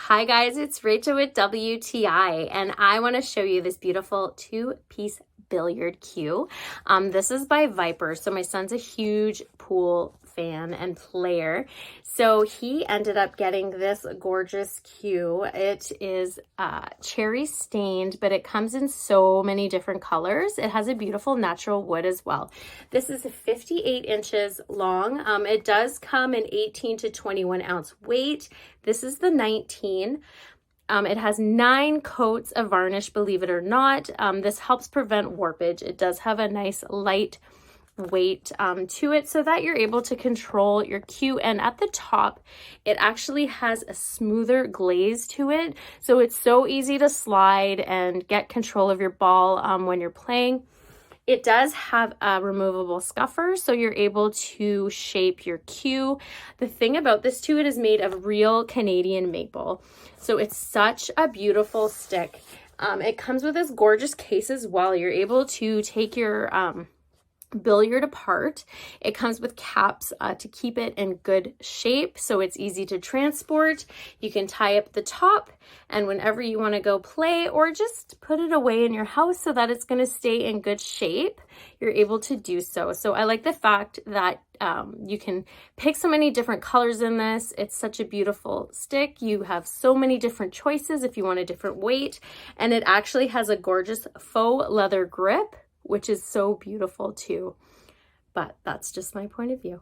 Hi guys, it's Rachel with WTI, and I want to show you this beautiful two-piece billiard cue. This is by Viper. So my son's a huge pool fan and player. So he ended up getting this gorgeous cue. It is cherry stained, but it comes in so many different colors. It has a beautiful natural wood as well. This is 58 inches long. It does come in 18 to 21 ounce weight. This is the 19. It has 9 coats of varnish, believe it or not. This helps prevent warpage. It does have a nice light weight to it so that you're able to control your cue. And at the top, it actually has a smoother glaze to it. So it's so easy to slide and get control of your ball when you're playing. It does have a removable scuffer, so you're able to shape your cue. The thing about this too, it is made of real Canadian maple. So it's such a beautiful stick. It comes with this gorgeous case as well. You're able to take your billiard apart. It comes with caps to keep it in good shape, so it's easy to transport. You can tie up the top, and whenever you want to go play or just put it away in your house so that it's going to stay in good shape, you're able to do so. So I like the fact that you can pick so many different colors in this. It's such a beautiful stick. You have so many different choices if you want a different weight, and it actually has a gorgeous faux leather grip, which is so beautiful too. But that's just my point of view.